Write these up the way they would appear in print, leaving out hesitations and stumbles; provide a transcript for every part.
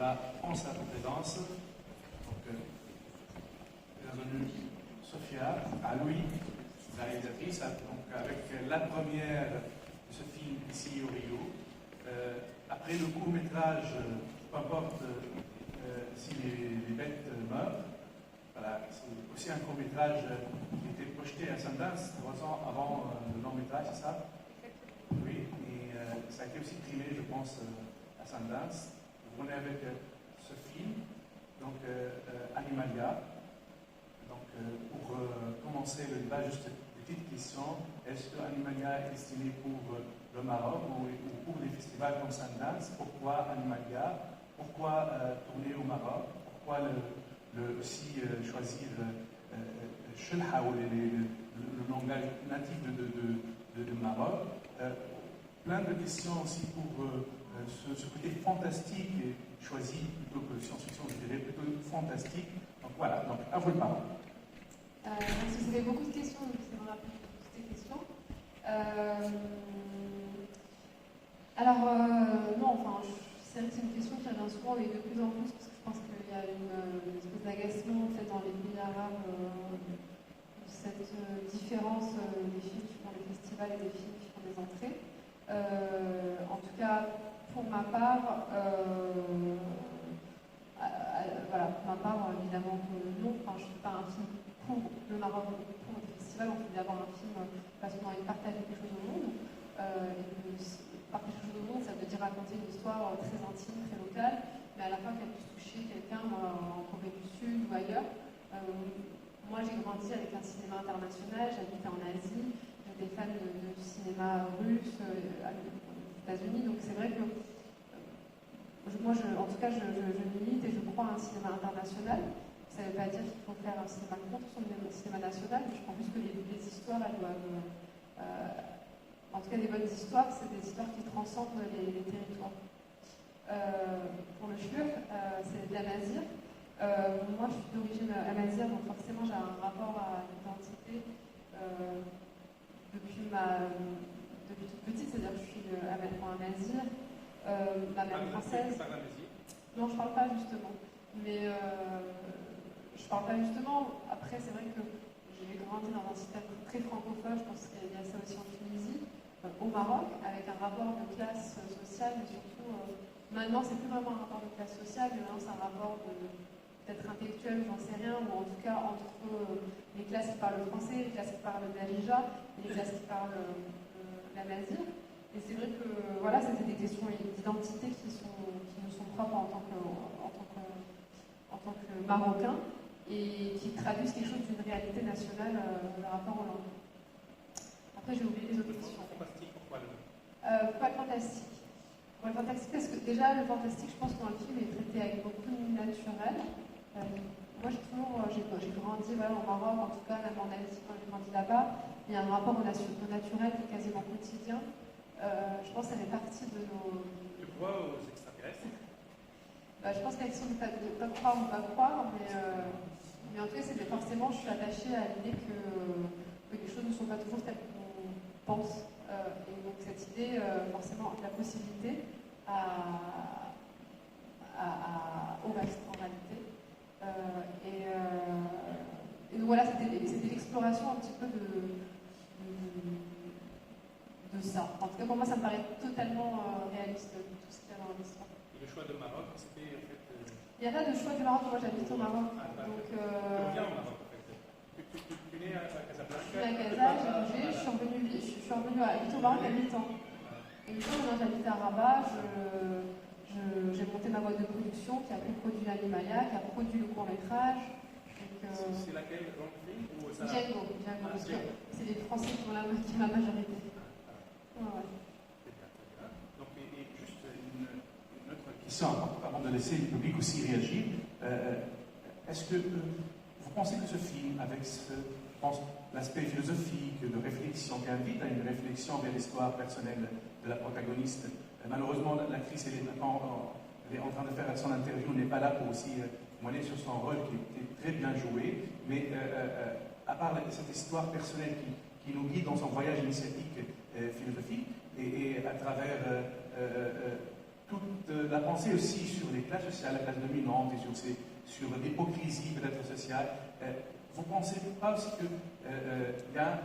va en sa présence. Donc, bienvenue Sophia, à Louis, la réalisatrice, donc, avec la première de ce film ici au Rio. Après le court-métrage, peu importe si les bêtes meurent, voilà, c'est aussi un court-métrage qui a été projeté à Sundance 3 ans avant le long-métrage, c'est ça? Oui, et ça a été aussi primé, je pense, à Sundance. Vous venez avec ce film, donc Animalia. Donc, pour commencer le débat, juste une petite question. Est-ce que Animalia est destiné pour le Maroc ou pour des festivals comme Sundance? Pourquoi Animalia? Pourquoi tourner au Maroc? Pourquoi aussi choisir Shulha, ou le langage natif de Maroc? Plein de questions aussi pour ce côté fantastique choisi plutôt que science-fiction, je dirais plutôt fantastique. Donc voilà, donc à vous le parole. Merci, vous avez beaucoup de questions, donc c'est vraiment toutes ces questions. Non, enfin, c'est une question qui revient souvent et de plus en plus, parce que je pense qu'il y a une espèce d'agacement en fait, dans les pays arabes, cette différence des films qui font les festivals et des films qui font des entrées. En tout cas, pour ma part, voilà, pour ma part, évidemment que non, enfin, je ne fais pas un film pour le Maroc, pour le festival, on fait d'abord un film parce qu'on a envie de partager quelque chose au monde. Partager quelque chose au monde, ça veut dire raconter une histoire très intime, très locale, mais à la fois qu'elle puisse toucher quelqu'un en Corée du Sud ou ailleurs. Moi, j'ai grandi avec un cinéma international, j'habitais en Asie, j'étais fan de cinéma russe aux États-Unis, donc c'est vrai que moi, en tout cas, je milite et je crois à un cinéma international. Ça ne veut pas dire qu'il faut faire un cinéma contre son cinéma national, mais je pense juste que les histoires, elles doivent... en tout cas, les bonnes histoires, c'est des histoires qui transcendent les territoires. Pour le Shur, c'est de l'Amazigh. Moi, je suis d'origine amazigh, donc forcément, j'ai un rapport à l'identité depuis toute petite, c'est-à-dire que je suis amazigh. Ma mère française. Non, je parle pas justement. Mais je parle pas justement. Après, c'est vrai que j'ai grandi dans un système très francophone. Je pense qu'il y a ça aussi en Tunisie, au Maroc, avec un rapport de classe sociale, mais surtout maintenant, c'est plus vraiment un rapport de classe sociale, mais maintenant c'est un rapport peut-être intellectuel, j'en sais rien, ou en tout cas entre les classes qui parlent le français, les classes qui parlent le darija, et les classes qui parlent l'amazigh. Et c'est vrai que voilà, c'était des questions d'identité qui nous sont propres en tant que Marocains et qui traduisent quelque chose d'une réalité nationale de rapport aux langues. Après, j'ai oublié les autres questions. Fantastique, pourquoi le fantastique. Pourquoi le fantastique? Parce que déjà, le fantastique, je pense que dans le film est traité avec beaucoup de naturel. Moi, j'ai grandi voilà, au Maroc, en tout cas, même en Asie, quand j'ai grandi là-bas. Il y a un rapport au naturel qui est quasiment quotidien. Je pense que ça fait partie de nos... Tu crois aux extraterrestres? Je pense qu'elles sont de ne pas croire ou pas croire, mais en tout cas, forcément, je suis attachée à l'idée que les choses ne sont pas toujours telles qu'on pense. Et donc, cette idée, forcément, la possibilité au reste, en réalité. Et donc, voilà, c'était l'exploration un petit peu de ça. En tout cas, pour moi, ça me paraît totalement réaliste, tout ce qu'il y a dans l'histoire. Et le choix de Maroc, c'était en fait... Il n'y a pas de choix du Maroc, moi j'habite au Maroc. Donc, tu reviens au Maroc, en fait. Tu es né à Casablanca? Je suis né à Casa, j'ai bougé, je suis revenue à habiter au Maroc à 8 ans. Et 8 ans, maintenant j'habite à Rabat, j'ai monté ma boîte de production qui a produit Animalia, qui a produit le court-métrage. C'est laquelle dans le film ou ça... Django, parce que c'est les Français qui ont la majorité. Ouais. Donc, et juste une autre question avant de laisser le public aussi réagir. Est-ce que vous pensez que ce film, avec l'aspect philosophique, de réflexion, qui invite à une réflexion vers l'histoire personnelle de la protagoniste, malheureusement l'actrice elle est en train de faire son interview, n'est pas là pour aussi témoigner sur son rôle qui est très bien joué, mais à part cette histoire personnelle qui nous guide dans son voyage initiatique philosophique et à travers toute la pensée aussi sur les classes sociales, la classe dominante et sur l'hypocrisie peut-être sociale. Vous ne pensez pas aussi qu'il y a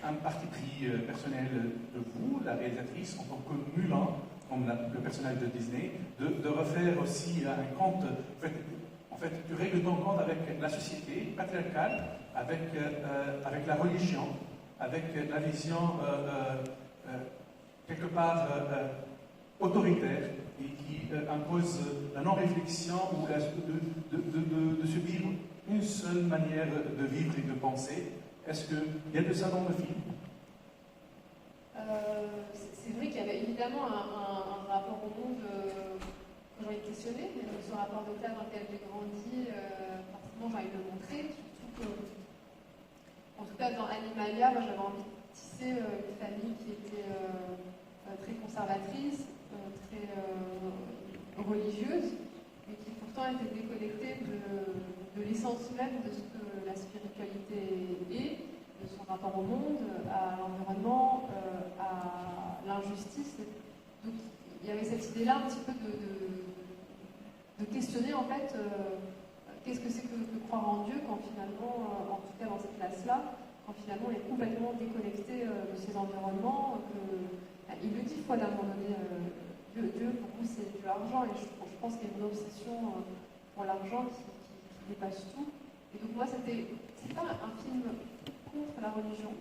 un parti pris personnel de vous, la réalisatrice, en tant que Mulan, comme le personnage de Disney, de refaire aussi un compte, en fait, tu règles ton compte avec la société patriarcale, avec la religion, avec la vision quelque part autoritaire et qui impose la non-réflexion ou de subir une seule manière de vivre et de penser. Est-ce qu'il y a de ça dans le film? C'est vrai qu'il y avait évidemment un rapport au monde que j'ai envie de questionner, mais ce rapport de classe dans lequel j'ai grandi, forcément j'ai envie de le montrer, surtout que, en tout cas dans Animalia, moi j'avais envie de tisser une famille qui était très conservatrice, très religieuse, mais qui pourtant était déconnectée de l'essence même de ce que la spiritualité est, de son rapport au monde, à l'environnement, à l'injustice. Donc il y avait cette idée-là un petit peu de questionner en fait qu'est-ce que c'est que croire en Dieu quand finalement, en tout cas dans cette classe-là, quand finalement on est complètement déconnecté de ces environnements, il le dit fois d'un moment donné, Dieu pour vous c'est de l'argent, et je pense qu'il y a une obsession pour l'argent qui dépasse tout. Et donc moi c'est pas un film contre la religion,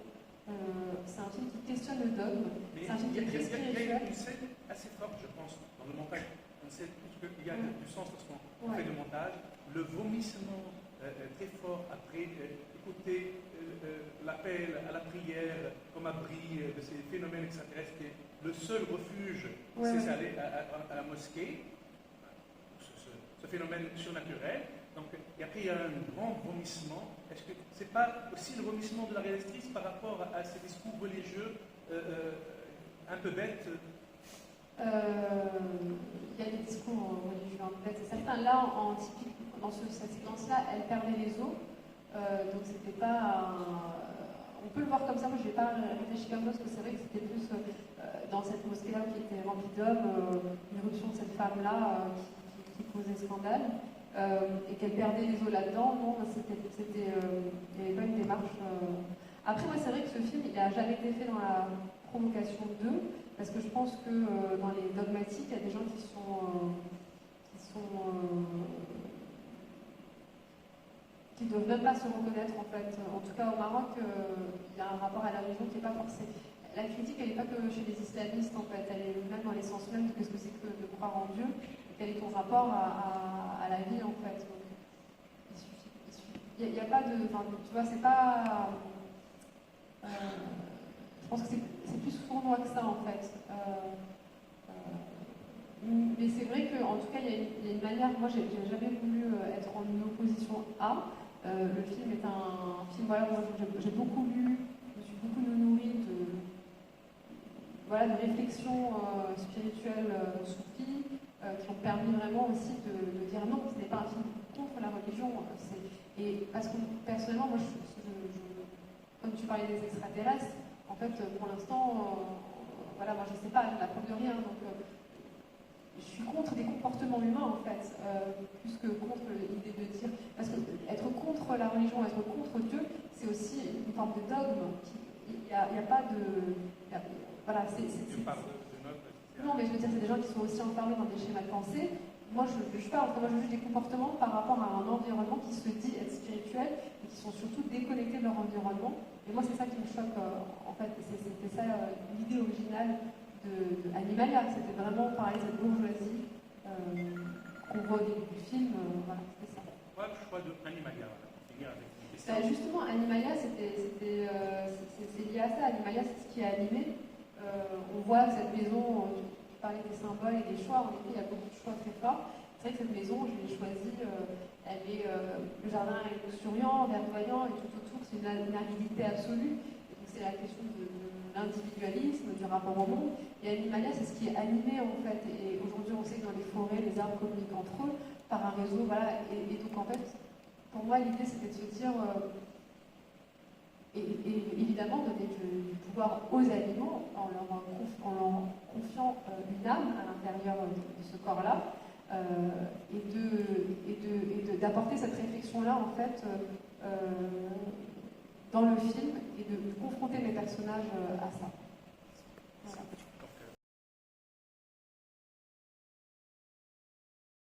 c'est un film qui questionne le dogme, c'est un film qui est très spirituel. Il y a une scène assez forte, je pense, dans le montage. Il y a du sens lorsqu'on fait le montage. Le vomissement très fort après écouter l'appel à la prière comme abri de ces phénomènes extraterrestres. Le seul refuge, c'est aller à la mosquée, ce phénomène surnaturel. Donc, et après, il y a un grand vomissement. Est-ce que ce n'est pas aussi le vomissement de la réalisatrice par rapport à ces discours religieux un peu bêtes? Il y a des discours religieux un peu bêtes. Certains, là, dans cette séquence-là, elle perdait les os. Donc, c'était pas on peut le voir comme ça. Moi, je n'ai pas réfléchi comme ça, parce que c'est vrai que c'était plus dans cette mosquée-là qui était remplie d'hommes, l'irruption de cette femme-là qui causait scandale. Et qu'elle perdait les os là-dedans, non, il n'y avait pas une démarche. Après, moi, c'est vrai que ce film, il n'a jamais été fait dans la provocation 2, parce que je pense que dans les dogmatiques, il y a des gens qui ne doivent même pas se reconnaître, en fait. En tout cas, au Maroc, il y a un rapport à la religion qui n'est pas forcé. La critique, elle n'est pas que chez les islamistes, en fait, elle est même dans l'essence même de ce que c'est que de croire en Dieu. Quel est ton rapport à la vie, en fait. Donc, il n'y a pas de... Enfin, tu vois, c'est pas... je pense que c'est plus sournois que ça, en fait. Mais c'est vrai qu'en tout cas, il y a une manière... Moi, j'ai jamais voulu être en opposition à. Le film est un film... Voilà, moi, j'ai beaucoup lu, je me suis beaucoup nourrie de réflexions spirituelles soufis, qui ont permis vraiment aussi de dire non, ce n'est pas un film contre la religion. Et parce que personnellement, moi, comme tu parlais des extraterrestres, en fait, pour l'instant, voilà, moi je ne sais pas, la preuve de rien, donc je suis contre des comportements humains, en fait, plus que contre l'idée de dire. Parce que être contre la religion, être contre Dieu, c'est aussi une forme de dogme. Il n'y a pas de. Voilà, non, mais je veux dire, c'est des gens qui sont aussi enfermés dans des schémas de pensée. Moi, je juge des comportements par rapport à un environnement qui se dit être spirituel et qui sont surtout déconnectés de leur environnement. Et moi, c'est ça qui me choque, en fait. C'était ça l'idée originale de Animalia. C'était vraiment parler de cette bourgeoisie qu'on voit au début du film. Voilà, c'était ça. Pourquoi le choix de Animalia? Justement, Animalia, c'est lié à ça. Animalia, c'est ce qui est animé. On voit que cette maison, je parlais des symboles et des choix, en effet, il y a beaucoup de choix très forts. C'est vrai que cette maison, je l'ai choisie, le jardin est luxuriant, verdoyant, et tout autour, c'est une aridité absolue. Et donc c'est la question de l'individualisme, du rapport au monde. Et Animalia, c'est ce qui est animé, en fait. Et aujourd'hui, on sait que dans les forêts, les arbres communiquent entre eux par un réseau, voilà. Et donc, en fait, pour moi, l'idée, c'était de se dire... Et évidemment, donner du pouvoir aux aliments en leur confiant une âme à l'intérieur de ce corps-là, et d'apporter cette réflexion-là en fait dans le film et de confronter les personnages à ça. Voilà.